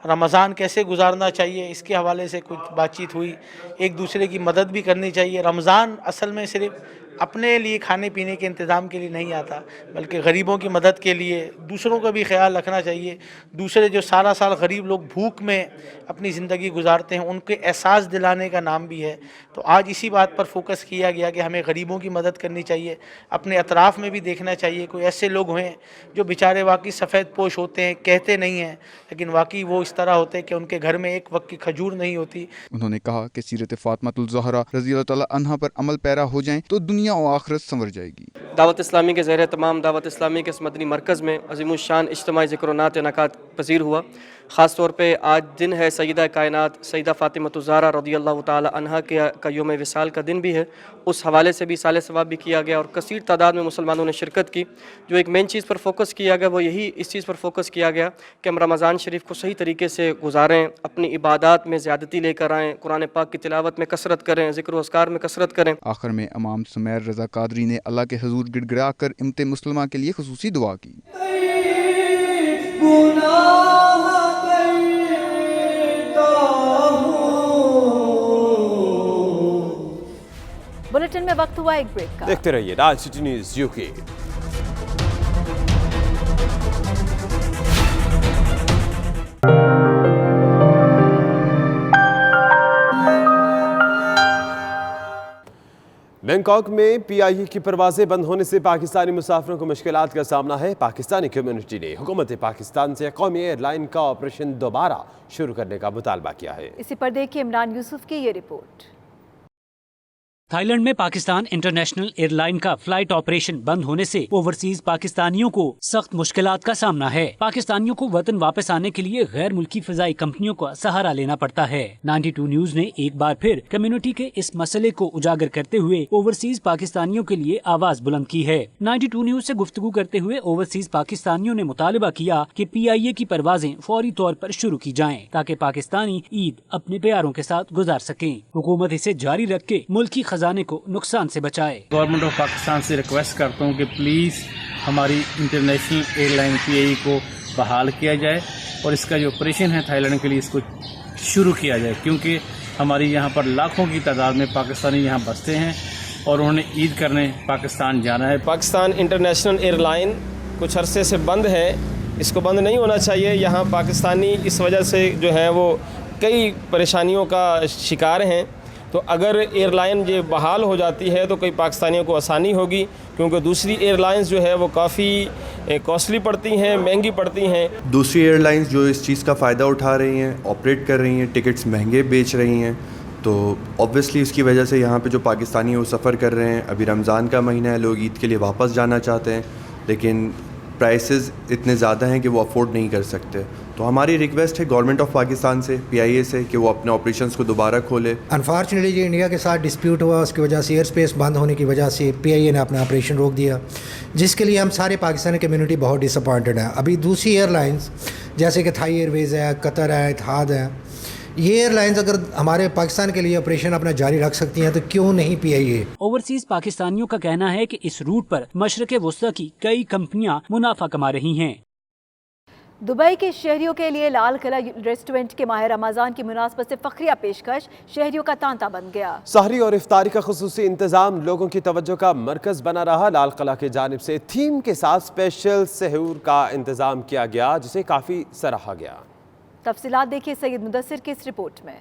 रमज़ान कैसे गुजारना चाहिए इसके हवाले से कुछ बातचीत हुई, एक दूसरे की मदद भी करनी चाहिए। रमज़ान असल में सिर्फ अपने लिए खाने पीने के इंतज़ाम के लिए नहीं आता बल्कि गरीबों की मदद के लिए, दूसरों का भी ख्याल रखना चाहिए। दूसरे जो सारा साल गरीब लोग भूख में अपनी ज़िंदगी गुजारते हैं उनके एहसास दिलाने का नाम भी है। तो आज इसी बात पर फोकस किया गया कि हमें गरीबों की मदद करनी चाहिए। अपने अतराफ़ में भी देखना चाहिए कोई ऐसे लोग हैं जो बेचारे वाकई सफ़ेद पोश होते हैं, कहते नहीं हैं लेकिन वाकई वो इस तरह होते हैं कि उनके घर में एक वक्त की खजूर नहीं होती। उन्होंने कहा कि सीरत फ़ातिमतुल ज़हरा रज़ी अल्लाह ताला अन्हा पर अमल पैरा हो जाएं तो दुनिया और आखिरत संवर जाएगी। दावत इस्लामी के ज़रिए तमाम दावत इस्लामी के इस मदनी मरकज़ में अज़ीमुश्शान इज्तिमाई ज़िक्र-ओ-नात इनाकात पज़ीर हुआ। ख़ास तौर पे आज दिन है सैयदा कायनात सैयदा फ़ातिमतुज़ ज़हरा रज़ियल्लाहु ताला अन्हा का यौम विसाल का दिन भी है। उस हवाले से भी साले सवाब भी किया गया और कसीर तादाद में मुसलमानों ने शिरकत की। जो एक मेन चीज़ पर फोकस किया गया वो यही इस चीज़ पर फोकस किया गया कि हम रमज़ान शरीफ को सही तरीके से गुजारें, अपनी इबादत में ज़्यादती लेकर आएँ, कुरान पाक की तिलावत में कसरत करें, ज़िक्र व अस्कार में कसरत करें। आखिर में इमाम सुमैर रज़ा कादरी ने अल्लाह के हुज़ूर गिड़गिड़ा कर इम्मत मुस्लिमा के लिए खुसूसी दुआ की। बुलेटिन में वक्त हुआ एक ब्रेक का। देखते रहिए Raj city news UK. Bangkok में पीआईए की परवाजें बंद होने से पाकिस्तानी मुसाफिरों को मुश्किलात का सामना है। पाकिस्तानी कम्युनिटी ने हुकूमत पाकिस्तान से कौमी एयरलाइन का ऑपरेशन दोबारा शुरू करने का मुतालबा किया है। इसी पर देखिए इमरान यूसुफ की ये रिपोर्ट। थाईलैंड में पाकिस्तान इंटरनेशनल एयरलाइन का फ्लाइट ऑपरेशन बंद होने से ओवरसीज पाकिस्तानियों को सख्त मुश्किलात का सामना है। पाकिस्तानियों को वतन वापस आने के लिए गैर मुल्की फिजाई कंपनियों का सहारा लेना पड़ता है। 92 न्यूज ने एक बार फिर कम्युनिटी के इस मसले को उजागर करते हुए ओवरसीज पाकिस्तानियों के लिए आवाज बुलंद की है। 92 न्यूज से गुफ्तगू करते हुए ओवरसीज पाकिस्तानियों ने मुतालबा किया कि पीआईए की परवाजें फौरी तौर पर शुरू की जाएं ताकि पाकिस्तानी ईद अपने प्यारों के साथ गुजार सकें। हुकूमत इसे जारी रख के मुल्की खजाने को नुकसान से बचाए। गवर्नमेंट ऑफ पाकिस्तान से रिक्वेस्ट करता हूँ कि प्लीज़ हमारी इंटरनेशनल एयरलाइन पीआईए को बहाल किया जाए और इसका जो ऑपरेशन है थाईलैंड के लिए इसको शुरू किया जाए, क्योंकि हमारी यहाँ पर लाखों की तादाद में पाकिस्तानी यहाँ बसते हैं और उन्होंने ईद करने पाकिस्तान जाना है। पाकिस्तान इंटरनेशनल एयरलाइन कुछ अरसे से बंद है, इसको बंद नहीं होना चाहिए। यहाँ पाकिस्तानी इस वजह से जो है वो कई परेशानियों का शिकार हैं तो अगर एयरलाइन ये बहाल हो जाती है तो कई पाकिस्तानियों को आसानी होगी, क्योंकि दूसरी एयरलाइंस जो है वो काफ़ी कॉस्टली पड़ती हैं, महंगी पड़ती हैं। दूसरी एयरलाइंस जो इस चीज़ का फ़ायदा उठा रही हैं, ऑपरेट कर रही हैं, टिकट्स महंगे बेच रही हैं, तो ऑब्वियसली इसकी वजह से यहाँ पे जो पाकिस्तानी वो सफ़र कर रहे हैं। अभी रमज़ान का महीना है, लोग ईद के लिए वापस जाना चाहते हैं, लेकिन प्राइसेस इतने ज़्यादा हैं कि वो अफोर्ड नहीं कर सकते। तो हमारी रिक्वेस्ट है गवर्नमेंट ऑफ पाकिस्तान से, PIA से, कि वो अपने ऑपरेशंस को दोबारा खोले। अनफॉर्चुनेटली जो इंडिया के साथ डिस्प्यूट हुआ, उसकी वजह से एयर स्पेस बंद होने की वजह से PIA ने अपना ऑपरेशन रोक दिया, जिसके लिए हम सारे पाकिस्तानी कम्युनिटी बहुत डिसअपॉइंटेड है। अभी दूसरी एयरलाइंस जैसे कि थाई एयरवेज़ है, कतर है, इतिहाद है, ये एयरलाइंस अगर हमारे पाकिस्तान के लिए ऑपरेशन अपना जारी रख सकती हैं तो क्यों नहीं PIA। ओवरसीज पाकिस्तानियों का कहना है कि इस रूट पर मशरक़ वस्ता की कई कंपनियां मुनाफा कमा रही हैं। दुबई के शहरियों के लिए लाल किला रेस्टोरेंट के माह रमज़ान की मुनासबत से फखरिया पेशकश शहरियों का तांता बन गया। सहरी और इफ्तारी का खुसूसी इंतजाम लोगों की तवज्जो का मरकज बना रहा। लाल किला की जानिब से थीम के साथ स्पेशल सहूर का इंतजाम किया गया, जिसे काफ़ी सराहा गया। तफसीलात देखिए सैयद मुदस्सिर की इस रिपोर्ट में।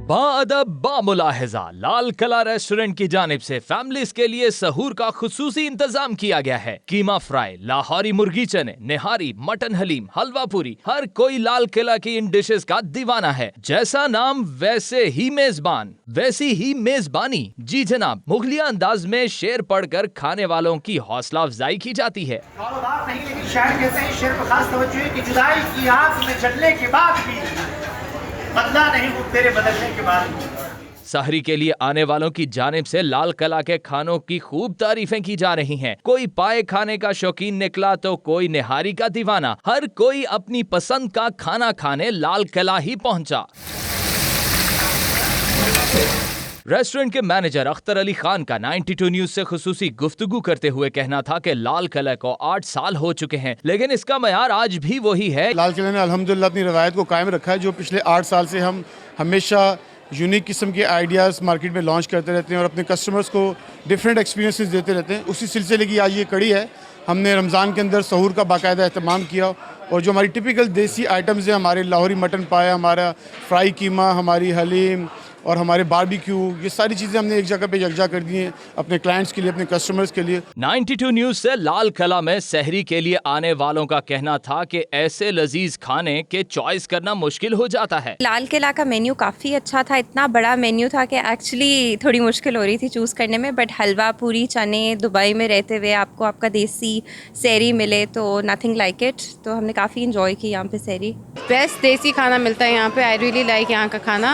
बाअदब बामुलाहिजा लाल किला रेस्टोरेंट की जानिब से फैमिलीज के लिए सहूर का खुसूसी इंतजाम किया गया है। कीमा फ्राई, लाहौरी मुर्गी चने, निहारी, मटन हलीम, हलवा पूरी, हर कोई लाल किला की इन डिशेस का दीवाना है। जैसा नाम वैसे ही मेजबान, वैसी ही मेजबानी। जी जनाब, मुगलिया अंदाज में शेर पढ़कर खाने वालों की हौसला अफजाई की जाती है। बदला नहीं वो तेरे बदलने के बाद। सहरी के लिए आने वालों की जानिब से लाल किला के खानों की खूब तारीफें की जा रही हैं। कोई पाए खाने का शौकीन निकला तो कोई निहारी का दीवाना। हर कोई अपनी पसंद का खाना खाने लाल किला ही पहुंचा। रेस्टोरेंट के मैनेजर अख्तर अली खान का 92 न्यूज से खुसूसी गुफ्तगू करते हुए कहना था कि लाल किला को 8 साल हो चुके हैं, लेकिन इसका मयार आज भी वही है। लाल किला ने अल्हम्दुलिल्लाह अपनी रवायत को कायम रखा है, जो पिछले 8 साल से हम हमेशा यूनिक किस्म के आइडियाज़ मार्केट में लॉन्च करते रहते हैं और अपने कस्टमर्स को डिफरेंट एक्सपीरियंसेस देते रहते हैं। उसी सिलसिले की आज ये कड़ी है। हमने रमज़ान के अंदर सहूर का बाकायदा एहतमाम किया और जो हमारी टिपिकल देसी आइटम्स हैं, हमारे लाहौरी मटन पाया, हमारा फ्राई कीमा, हमारी हलीम और हमारे बारबेक्यू, ये सारी चीज़ें हमने एक जगह पे यकजा कर दी हैं अपने क्लाइंट्स के लिए, अपने कस्टमर्स के लिए। 92 न्यूज से लाल किला में सहरी के लिए आने वालों का कहना था कि ऐसे लजीज खाने के चॉइस करना मुश्किल हो जाता है। लाल किला का मेन्यू काफ़ी अच्छा था, इतना बड़ा मेन्यू था कि एक्चुअली थोड़ी मुश्किल हो रही थी चूज़ करने में, बट हलवा पूरी चने, दुबई में रहते हुए आपको आपका देसी सहरी मिले तो नथिंग लाइक इट। तो हमने काफ़ी इंजॉय की यहाँ पे सहरी। बेस्ट देसी खाना मिलता है यहाँ पे। आई रियली लाइक यहाँ का खाना,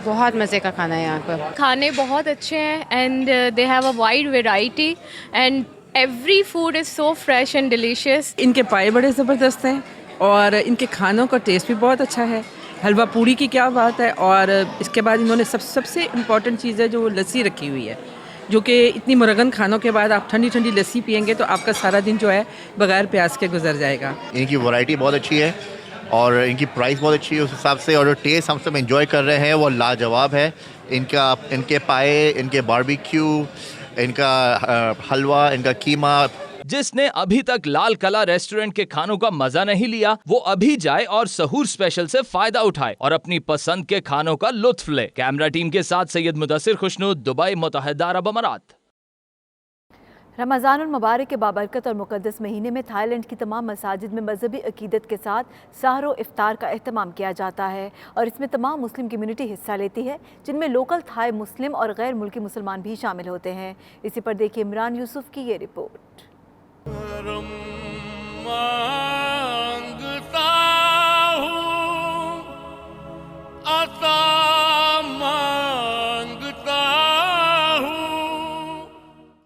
बहुत मज़े का खाना है यहाँ पर। खाने बहुत अच्छे हैं and they have a wide variety and every food is so fresh and delicious. इनके पाए बड़े ज़बरदस्त हैं और इनके खानों का टेस्ट भी बहुत अच्छा है। हलवा पूरी की क्या बात है। और इसके बाद इन्होंने सबसे इम्पॉर्टेंट चीज़ है जो लस्सी रखी हुई है, जो कि इतनी मुरगन खानों के बाद आप ठंडी ठंडी लस्सी पियेंगे तो आपका सारा दिन जो है बगैर प्याज के गुजर जाएगा। इनकी वैरायटी बहुत अच्छी है और इनकी प्राइस बहुत अच्छी है उस हिसाब से, और जो टेस्ट हम सब एंजॉय कर रहे हैं वो लाजवाब है। इनके पाए, इनके बारबेक्यू, इनका हलवा, इनका कीमा। जिसने अभी तक लाल किला रेस्टोरेंट के खानों का मजा नहीं लिया, वो अभी जाए और सहूर स्पेशल से फायदा उठाए और अपनी पसंद के खानों का लुत्फ ले। कैमरा टीम के साथ सैयद मुदस्सिर खुशनूद, दुबई, मुत्तहिदा अरब अमारात। रमज़ानुल मुबारक के बाबरकत और मुक़द्दस महीने में थाईलैंड की तमाम मसाजिद में मजहबी अकीदत के साथ सहर व इफ्तार का एहतमाम किया जाता है और इसमें तमाम मुस्लिम कम्युनिटी हिस्सा लेती है, जिनमें लोकल थाई मुस्लिम और गैर मुल्की मुसलमान भी शामिल होते हैं। इसी पर देखिए इमरान यूसुफ की ये रिपोर्ट।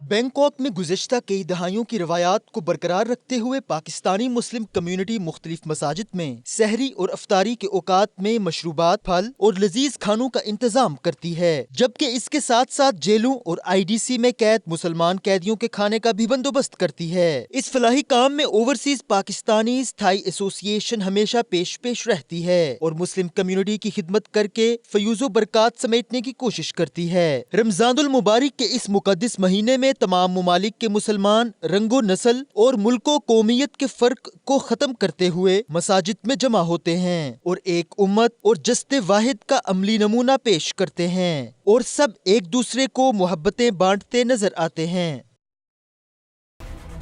बैंकॉक में गुज़िश्ता कई दहाइयों की रवायात को बरकरार रखते हुए पाकिस्तानी मुस्लिम कम्युनिटी मुख्तलिफ मसाजिद में सहरी और अफ्तारी के औकात में मशरूबात, फल और लजीज खानों का इंतजाम करती है, जबकि इसके साथ साथ जेलों और IDC में कैद मुसलमान कैदियों के खाने का भी बंदोबस्त करती है। इस फलाही काम में ओवरसीज पाकिस्तानी थाई एसोसिएशन हमेशा पेश रहती है और मुस्लिम कम्युनिटी की खिदमत करके फयूजो बरकात समेटने की कोशिश करती है। रमजानुल मुबारक के इस मुकद्दस महीने में तमाम मुमालिक के मुसलमान रंगो नस्ल और मुल्को कौमियत के फर्क को खत्म करते हुए मसाजिद में जमा होते हैं और एक उम्मत और जस्ते वाहिद का अमली नमूना पेश करते हैं और सब एक दूसरे को मोहब्बतें बांटते नजर आते हैं।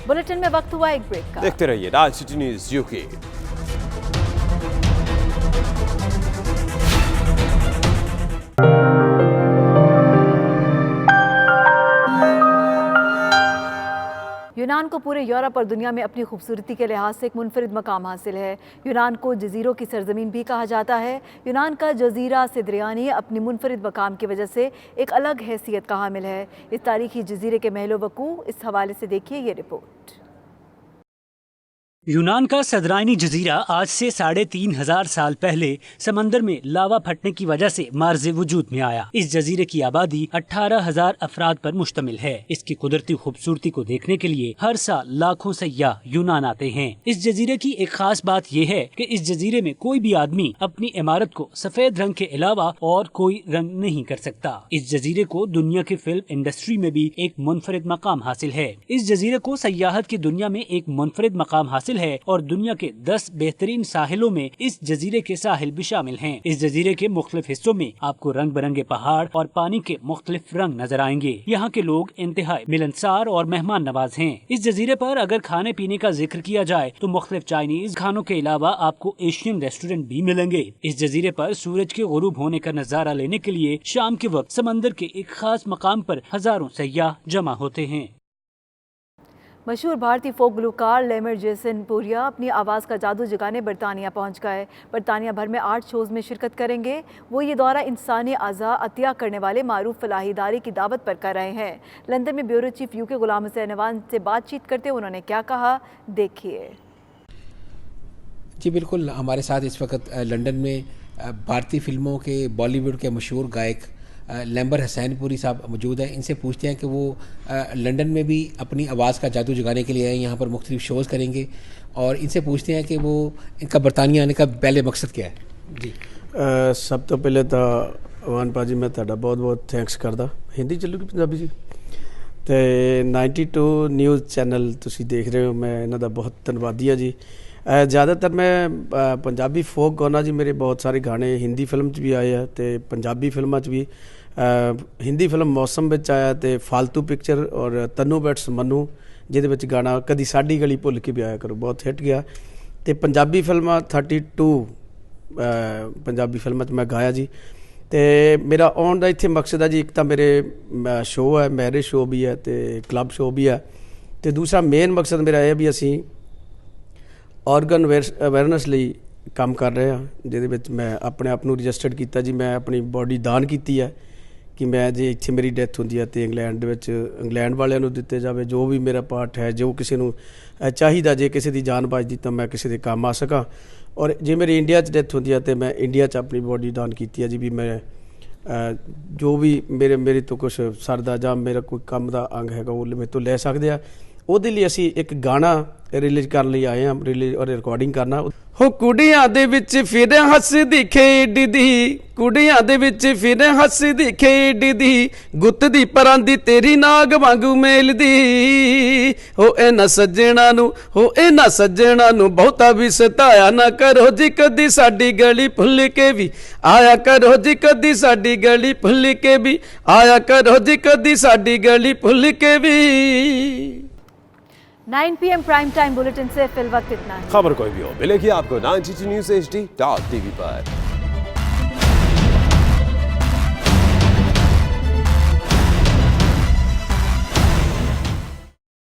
बुलेटिन में वक्त हुआ एक ब्रेक का। देखते रहिए राज सिटी न्यूज़ UK। यूनान को पूरे यूरोप और दुनिया में अपनी खूबसूरती के लिहाज से एक मुनफरिद मकाम हासिल है। यूनान को जजीरों की सरजमीन भी कहा जाता है। यूनान का जजीरा सिदरियानी अपनी मुनफरिद मकाम की वजह से एक अलग हैसियत का हामिल है। इस तारीखी जजीरे के महलो वकू इस हवाले से देखिए ये रिपोर्ट। यूनान का सदराइनी जजीरा आज से 3500 साल पहले समंदर में लावा फटने की वजह से मार्ज़े वजूद में आया। इस जजीरे की आबादी 18,000 अफराद पर मुश्तमिल है। इसकी कुदरती खूबसूरती को देखने के लिए हर साल लाखों सयाह यूनान आते हैं। इस जजीरे की एक खास बात यह है कि इस जजीरे में कोई भी आदमी अपनी इमारत को सफेद रंग के अलावा और कोई रंग नहीं कर सकता। इस जजीरे को दुनिया की फिल्म इंडस्ट्री में भी एक मुनफरिद मकाम हासिल है। इस जजीरे को सयाहत की दुनिया में एक मुनफरिद मकाम हासिल है और दुनिया के 10 बेहतरीन साहिलों में इस जजीरे के साहिल भी शामिल हैं। इस जजीरे के मुख्तलिफ हिस्सों में आपको रंग बिरंगे पहाड़ और पानी के मुख्तलिफ रंग नजर आएंगे। यहाँ के लोग इंतहाई मिलनसार और मेहमान नवाज हैं। इस जजीरे पर अगर खाने पीने का जिक्र किया जाए तो मुख्तलिफ चाइनीज खानों के अलावा आपको एशियन रेस्टोरेंट भी मिलेंगे। इस जजीरे पर सूरज के गुरूब होने का नजारा लेने के लिए शाम के वक्त समंदर के एक खास मकाम पर हजारों सयाह जमा होते हैं। मशहूर भारतीय फोक गुलकार लेमर जेसन पुरिया अपनी आवाज़ का जादू जगाने बरतानिया पहुंच गए। बरतानिया भर में 8 शोज़ में शिरकत करेंगे। वो ये दौरा इंसानी अज़ा अतिया करने वाले मारूफ फलाही इदारे की दावत पर कर रहे हैं। लंदन में ब्यूरो चीफ UK गुलाम हुसैन अवान से बातचीत करते उन्होंने क्या कहा, देखिए। जी बिल्कुल, हमारे साथ इस वक्त लंदन में भारतीय फिल्मों के बॉलीवुड के मशहूर गायक लेमर हुसैनपुरी साहब मौजूद हैं। इनसे पूछते हैं कि वो लंदन में भी अपनी आवाज़ का जादू जगाने के लिए आए, यहाँ पर मुख्तलिफ शोज़ करेंगे और इनसे पूछते हैं कि वो इनका बरतानिया आने का पहले मकसद क्या है। जी सब तो पहले तो अवान भाजी मैं तुहाडा बहुत बहुत थैंक्स करदा। हिंदी चलूगी पंजाबी जी? तो 92 न्यूज़ चैनल तुसी देख रहे हो, मैं इन्हां दा बहुत धन्नवादी हाँ जी। ज़्यादातर मैं पंजाबी फोक गाना जी, मेरे बहुत सारे गाने हिंदी फिल्म च भी आए हैं तो पंजाबी फिल्मां च भी। हिंदी फिल्म मौसम विच आया तो फालतू पिक्चर और तन्नू बैट्स मन्नू जिहदे विच गाना कदी साडी गली भुल के भी आया करो बहुत हिट गया। तो पंजाबी फिल्मां 32 पंजाबी फिल्मां च मैं गाया जी। तो मेरा आउण दा इत्थे मकसद है जी, एक तो मेरे शो है, मैरिज शो भी है तो क्लब शो भी है, तो दूसरा मेन मकसद मेरा यह भी असी ऑर्गन अवेयरनेस ਲਈ काम कर रहे हैं, जिहदे विच मैं अपने आप नूं रजिस्टर्ड किया जी। मैं अपनी बॉडी दान की है कि मैं जे इत्थे मेरी डेथ होंदी है तो इंग्लैंड विच इंग्लैंड वालियां नूं दित्ते जावे जो भी मेरा पार्ट है, जो किसी नूं चाहिदा, जे किसी दी जान बचदी तो मैं किसी दे काम आ सकां। और जे मेरी इंडिया च डेथ होंदी है तो मैं इंडिया च अपनी बॉडी दान की है जी। भी मैं जो भी मेरे तो कुछ सरदा जां मेरा कोई काम दा अंग हैगा वो मेरे तो ले सकदे आ। ਉਹਦੇ ਲਈ ਅਸੀਂ ਇੱਕ ਗਾਣਾ ਰਿਲੀਜ਼ ਕਰਨ ਲਈ ਆਏ ਹਾਂ, ਰਿਲੀਜ਼ ਔਰ ਰਿਕਾਰਡਿੰਗ ਕਰਨਾ। ਹੋ ਕੁੜੀਆਂ ਦੇ ਵਿੱਚ ਫਿਰ ਹੱਸਦੀ ਖੇਡਦੀ, ਕੁੜੀਆਂ ਦੇ ਵਿੱਚ ਫਿਰ ਹੱਸਦੀ ਖੇਡਦੀ, ਗੁੱਤ ਦੀ ਪਰਾਂਦੀ ਤੇਰੀ ਨਾਗ ਵਾਂਗੂ ਮੇਲਦੀ। ਹੋ ਇਹਨਾਂ ਸੱਜਣਾ ਨੂੰ ਬਹੁਤਾ ਵੀ ਸਤਾਇਆ ਨਾ ਕਰੋ ਜੀ, ਕਦੀ ਸਾਡੀ ਗਲੀ ਭੁੱਲ ਕੇ ਵੀ ਆਇਆ ਕਰੋ ਜੀ, ਕਦੀ ਸਾਡੀ ਗਲੀ ਭੁੱਲ ਕੇ ਵੀ ਆਇਆ ਕਰੋ ਜੀ, ਕਦੀ ਸਾਡੀ ਗਲੀ ਭੁੱਲ ਕੇ ਵੀ। 9 PM प्राइम टाइम बुलेटिन से फिल वक्त इतना है। खबर कोई भी हो मिलेगी आपको 92 न्यूज़ HD.TV पर।